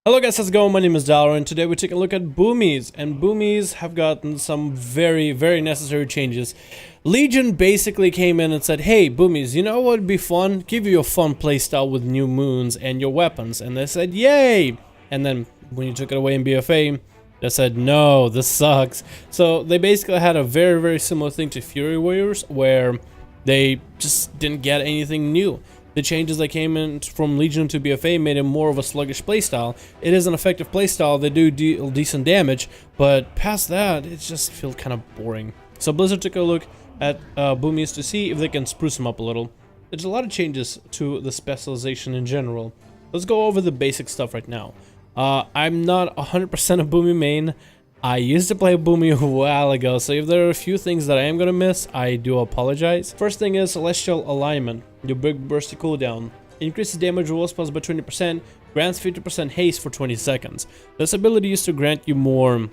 Hello guys, how's it going? My name is Dollar and today we take a look at Boomies, and Boomies have gotten some very necessary changes. Legion basically came in and said, hey Boomies, you know what would be fun? Give you a fun playstyle with new moons and your weapons. And they said, yay! And then when you took it away in BFA, they said, no, this sucks. So they basically had a very similar thing to Fury Warriors, where they just didn't get anything new. The changes that came in from Legion to BFA made it more of a sluggish playstyle. It is an effective playstyle, they do deal decent damage, but past that, it just feels kind of boring. So Blizzard took a look at Boomies to see if they can spruce them up a little. There's a lot of changes to the specialization in general. Let's go over the basic stuff right now. I'm not 100% a Boomie main. I used to play Boomie a while ago, so if there are a few things that I am gonna miss, I do apologize. First thing is Celestial Alignment, your big bursty cooldown. Increases damage roll spells by 20%, grants 50% haste for 20 seconds. This ability used to grant you more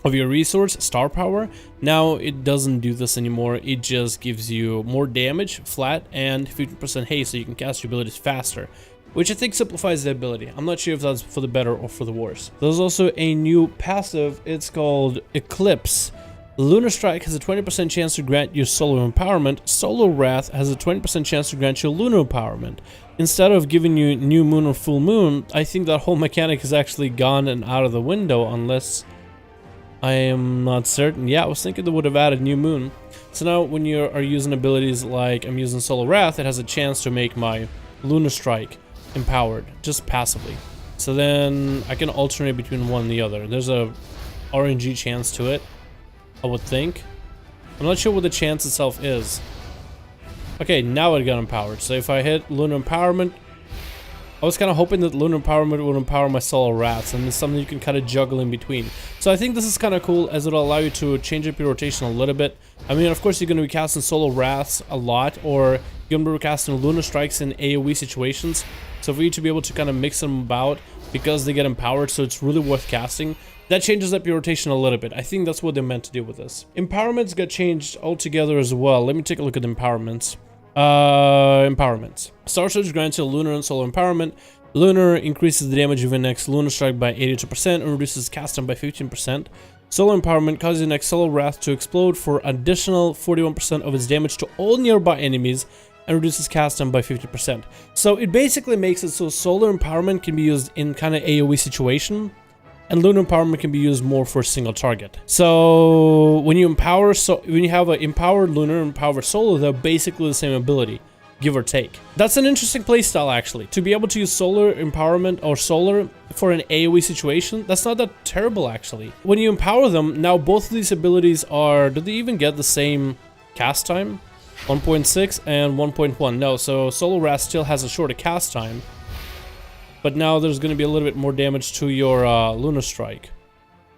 of your resource, star power. Now it doesn't do this anymore, it just gives you more damage, flat, and 50% haste so you can cast your abilities faster, which I think simplifies the ability. I'm not sure if that's for the better or for the worse. There's also a new passive, it's called Eclipse. Lunar Strike has a 20% chance to grant you solar empowerment. Solar Wrath has a 20% chance to grant you lunar empowerment. Instead of giving you new moon or full moon, I think that whole mechanic has actually gone and out of the window, unless I am not certain. Yeah, I was thinking they would have added new moon. So now when you are using abilities like I'm using Solar Wrath, it has a chance to make my Lunar Strike empowered just passively, so then I can alternate between one and the other. There's a RNG chance to it, I would think. I'm not sure what the chance itself is. Okay, now it got empowered, so if I hit Lunar Empowerment, I was kind of hoping that Lunar Empowerment would empower my Solar Wraths, and it's something you can kind of juggle in between. So I think this is kind of cool, as it'll allow you to change up your rotation a little bit. I mean, of course you're going to be casting Solar Wraths a lot, or you're going to be casting Lunar Strikes in AoE situations. So for you to be able to kind of mix them about, because they get empowered, so it's really worth casting, that changes up your rotation a little bit. I think that's what they meant to do with this. Empowerments got changed altogether as well. Let me take a look at the empowerments. Empowerments. Star Surge grants you Lunar and Solar Empowerment. Lunar increases the damage of your next Lunar Strike by 82% and reduces cast time by 15%. Solar Empowerment causes your next Solar Wrath to explode for additional 41% of its damage to all nearby enemies and reduces cast time by 50%. So it basically makes it so Solar Empowerment can be used in kind of AoE situation, and Lunar Empowerment can be used more for a single target. So when you empower, when you have an empowered Lunar and empowered Solar, they're basically the same ability, give or take. That's an interesting playstyle actually. To be able to use Solar Empowerment or Solar for an AoE situation, that's not that terrible actually. When you empower them, now both of these abilities are, do they even get the same cast time? 1.6 and 1.1. No, so Solar Wrath still has a shorter cast time, but now there's going to be a little bit more damage to your Lunar Strike.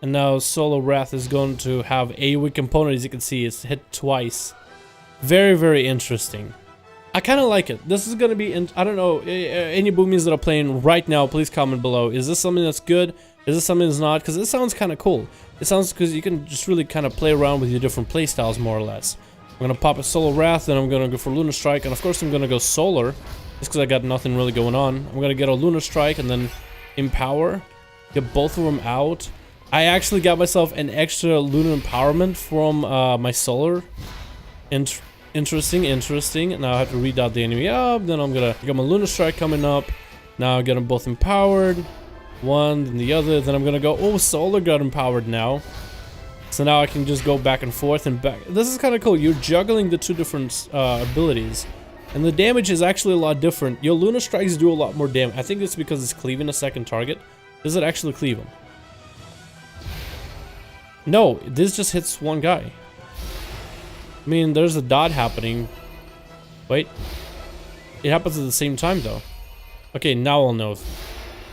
And now Solar Wrath is going to have AoE component, as you can see, it's hit twice. Very interesting. I kind of like it. This is going to be, I don't know, any Boomies that are playing right now, please comment below. Is this something that's good? Is this something that's not? Because this sounds kind of cool. It sounds, because you can just really kind of play around with your different playstyles more or less. I'm gonna pop a Solar Wrath, then I'm gonna go for Lunar Strike, and of course I'm gonna go Solar, just because I got nothing really going on. I'm gonna get a Lunar Strike and then Empower, get both of them out. I actually got myself an extra Lunar Empowerment from my Solar. Interesting. Now I have to read out the enemy up, then I'm gonna get my Lunar Strike coming up. Now I get them both empowered, one, then the other, then I'm gonna go, oh, Solar got empowered now. So now I can just go back and forth and back. This is kind of cool. You're juggling the two different abilities. And the damage is actually a lot different. Your Lunar Strikes do a lot more damage. I think it's because it's cleaving a second target. Does it actually cleave him? No, this just hits one guy. I mean, there's a dot happening. Wait. It happens at the same time, though. Okay, now I'll know.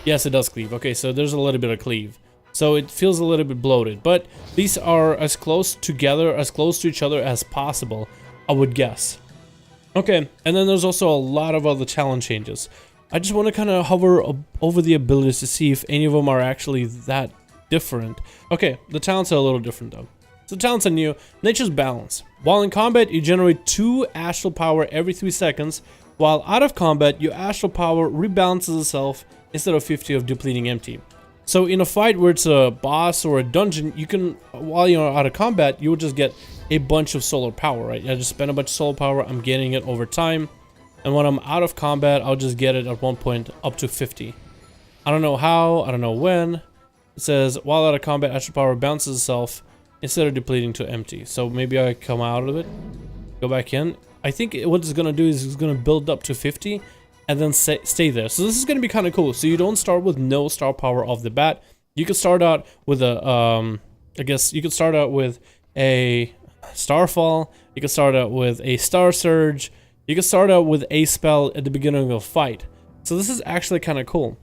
Yes, it does cleave. Okay, so there's a little bit of cleave. So it feels a little bit bloated, but these are as close together, as close to each other as possible, I would guess. Okay, and then there's also a lot of other talent changes. I just want to kind of hover over the abilities to see if any of them are actually that different. Okay, the talents are a little different though. So talents are new. Nature's Balance. While in combat, you generate 2 astral power every 3 seconds. While out of combat, your astral power rebalances itself instead of 50 of depleting empty. So in a fight where it's a boss or a dungeon, you can, while you're out of combat, you will just get a bunch of solar power, right? I just spend a bunch of solar power, I'm getting it over time. And when I'm out of combat, I'll just get it at one point up to 50. I don't know how, I don't know when. It says, while out of combat, astral power bounces itself instead of depleting to empty. So maybe I come out of it, go back in. I think what it's gonna do is it's gonna build up to 50 and then stay there. So this is gonna be kind of cool. So you don't start with no star power off the bat. You could start out with a, I guess you could start out with a Starfall. You could start out with a Star Surge. You can start out with a spell at the beginning of a fight. So this is actually kind of cool.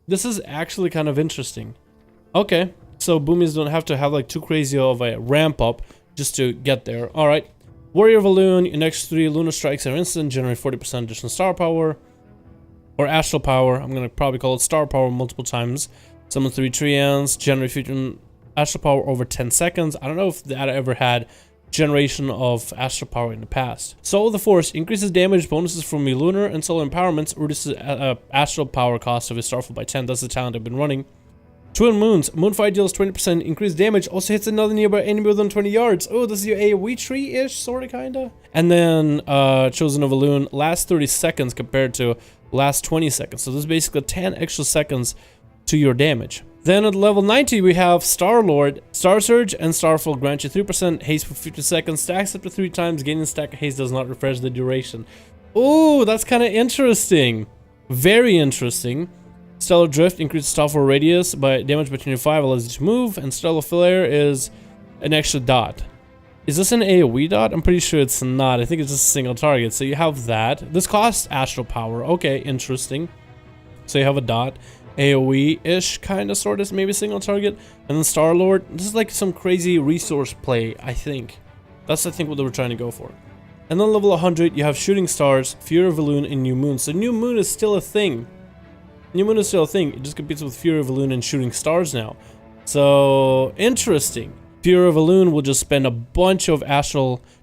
This is actually kind of interesting. Okay, so boomies don't have to have like too crazy of a ramp up just to get there. Alright, Warrior of a Loon, your next 3 lunar strikes are instant, generate 40% additional star power. Or astral power, I'm gonna probably call it star power multiple times. Summon 3 treants, generate 15 astral power over 10 seconds. I don't know if that ever had generation of astral power in the past. Soul of the Force increases damage bonuses from your lunar and solar empowerments, reduces astral power cost of his Starfall by 10. That's the talent I've been running. Twin Moons, Moonfire deals 20% increased damage, also hits another nearby enemy within 20 yards. Oh, this is your AoE tree-ish, sorta, kinda. And then Chosen of a Loon, last 30 seconds compared to last 20 seconds. So this is basically 10 extra seconds to your damage. Then at level 90 we have Star-Lord, Star Surge and Starfall grant you 3% haste for 50 seconds, stacks up to 3 times, gaining stack haste does not refresh the duration. Oh, that's kind of interesting. Very interesting. Stellar Drift increases Starfall radius by damage by 25, allows you to move, and Stellar Flare is an extra dot. Is this an AoE dot? I'm pretty sure it's not. I think it's just a single target. So you have that. This costs astral power. Okay, interesting. So you have a dot. AoE-ish, kind of, sort of, maybe single target. And then Star-Lord, this is like some crazy resource play, I think. That's, I think, what they were trying to go for. And then level 100, you have Shooting Stars, Fury of a Loon, and New Moon. So New Moon is still a thing. New Moon is still a thing. It just competes with Fury of a Loon and Shooting Stars now. So, interesting. Fury of a Loon will just spend a bunch of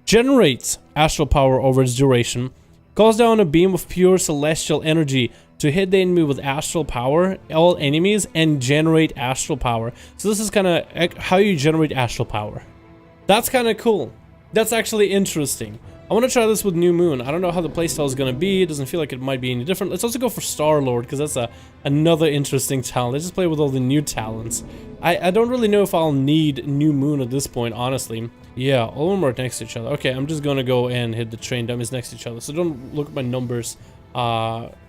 generates astral power over its duration, calls down a beam of pure celestial energy to hit the enemy with astral power, all enemies, and generate astral power. So this is kind of how you generate astral power. That's kind of cool. That's actually interesting. I want to try this with New Moon. I don't know how the playstyle is going to be. It doesn't feel like it might be any different. Let's also go for Star-Lord, because that's another interesting talent. Let's just play with all the new talents. I don't really know if I'll need New Moon at this point, honestly. Yeah, all of them are next to each other. Okay, I'm just going to go and hit the train dummies next to each other. So don't look at my numbers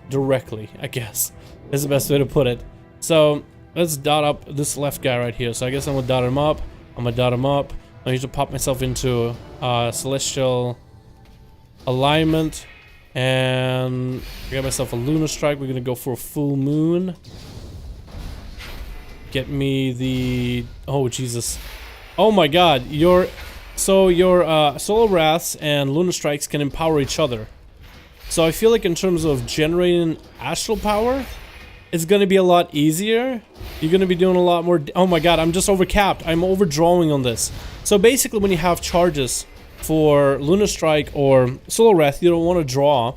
directly, I guess. That's the best way to put it. So let's dot up this left guy right here. So I guess I'm going to dot him up. I'm going to dot him up. I need to pop myself into Celestial alignment and get myself a lunar strike. We're gonna go for a full moon. Get me the Jesus, oh my god, your solar wraths and lunar strikes can empower each other. So I feel like in terms of generating astral power, it's gonna be a lot easier. You're gonna be doing a lot more. Oh my god, I'm just overcapped. I'm overdrawing on this. So basically when you have charges for Lunar Strike or Solar Wrath, you don't want to draw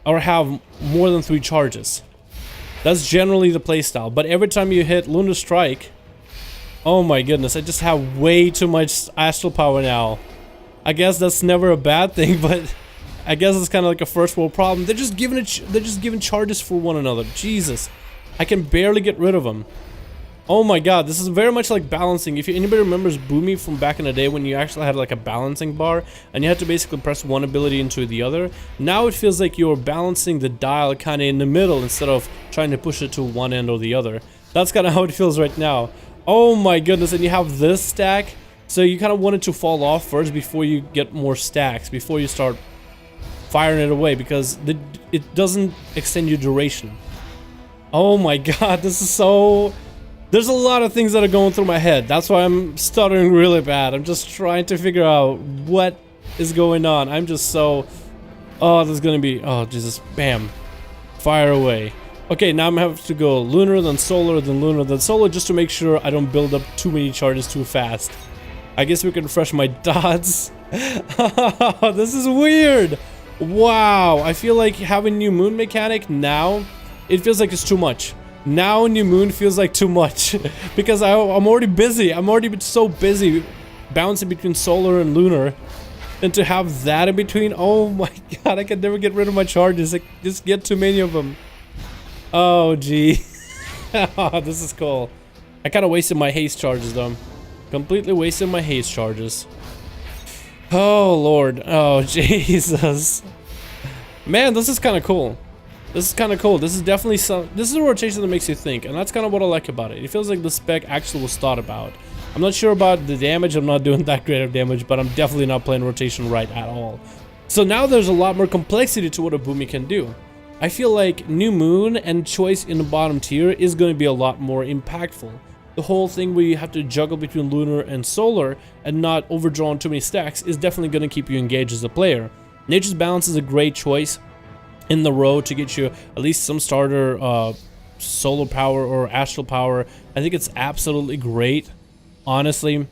or have more than 3 charges. That's generally the playstyle. But every time you hit Lunar Strike, oh my goodness, I just have way too much astral power now. I guess that's never a bad thing, but I guess it's kind of like a first world problem. They're just giving charges for one another. Jesus, I can barely get rid of them. Oh my god, this is very much like balancing. If anybody remembers Boomy from back in the day when you actually had like a balancing bar and you had to basically press one ability into the other, now it feels like you're balancing the dial kind of in the middle instead of trying to push it to one end or the other. That's kind of how it feels right now. Oh my goodness, and you have this stack, so you kind of want it to fall off first before you get more stacks, before you start firing it away, because it doesn't extend your duration. Oh my god, this is so... There's a lot of things that are going through my head. That's why I'm stuttering really bad. I'm just trying to figure out what is going on. I'm just so... Oh, this is gonna be... Oh, Jesus. Bam. Fire away. Okay, now I'm gonna have to go lunar, then solar, then lunar, then solar, just to make sure I don't build up too many charges too fast. I guess we can refresh my dots. This is weird. Wow. I feel like having New Moon mechanic now, it feels like it's too much. Now New Moon feels like too much because I'm already busy. I'm already so busy bouncing between solar and lunar. And to have that in between, oh my god, I can never get rid of my charges. I just get too many of them. Oh, gee. Oh, this is cool. I kind of wasted my haste charges, though. Completely wasted my haste charges. Oh, Lord. Oh, Jesus. Man, this is kind of cool. This is kind of cool. This is definitely some... This is a rotation that makes you think, and that's kind of what I like about it. It feels like the spec actually was thought about. I'm not sure about the damage. I'm not doing that great of damage, but I'm definitely not playing rotation right at all. So now there's a lot more complexity to what a Boomy can do. I feel like New Moon and choice in the bottom tier is going to be a lot more impactful. The whole thing where you have to juggle between lunar and solar and not overdraw on too many stacks is definitely going to keep you engaged as a player. Nature's Balance is a great choice in the row to get you at least some starter solar power or astral power. I think it's absolutely great. Honestly,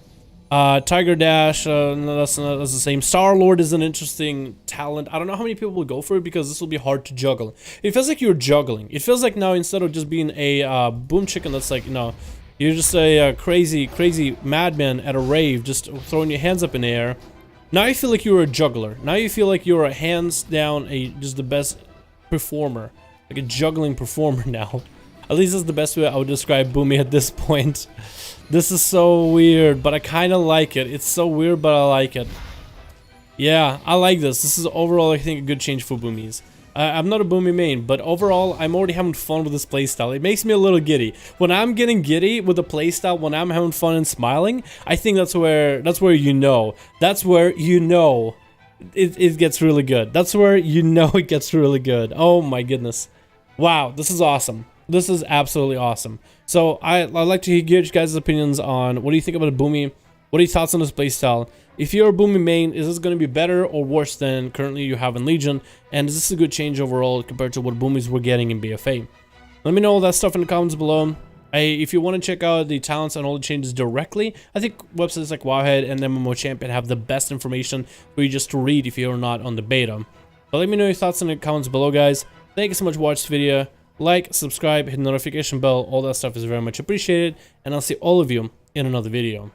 Tiger Dash, no, that's the same. Star-Lord is an interesting talent. I don't know how many people will go for it because this will be hard to juggle. It feels like you're juggling. It feels like now instead of just being a boom chicken that's like, you know, you're just a crazy madman at a rave just throwing your hands up in the air. Now you feel like you're a juggler. Now you feel like you're a hands down just the best performer. Like a juggling performer now. At least that's the best way I would describe Boomy at this point. This is so weird, but I kind of like it. It's so weird, but I like it. Yeah, I like this. This is overall, I think, a good change for Boomies. I'm not a Boomy main, but overall, I'm already having fun with this playstyle. It makes me a little giddy. When I'm getting giddy with the playstyle, when I'm having fun and smiling, I think that's where you know. That's where you know it gets really good. That's where you know it gets really good. Oh my goodness. Wow, this is awesome. This is absolutely awesome. So I'd like to hear you guys' opinions on what do you think about a Boomy? What are your thoughts on this playstyle? If you're a Boomy main, is this going to be better or worse than currently you have in Legion? And is this a good change overall compared to what Boomies we're getting in BFA? Let me know all that stuff in the comments below. If you want to check out the talents and all the changes directly, I think websites like Wowhead and MMO Champion have the best information for you just to read if you're not on the beta. But let me know your thoughts in the comments below, guys. Thank you so much for watching this video. Like, subscribe, hit the notification bell, all that stuff is very much appreciated, and I'll see all of you in another video.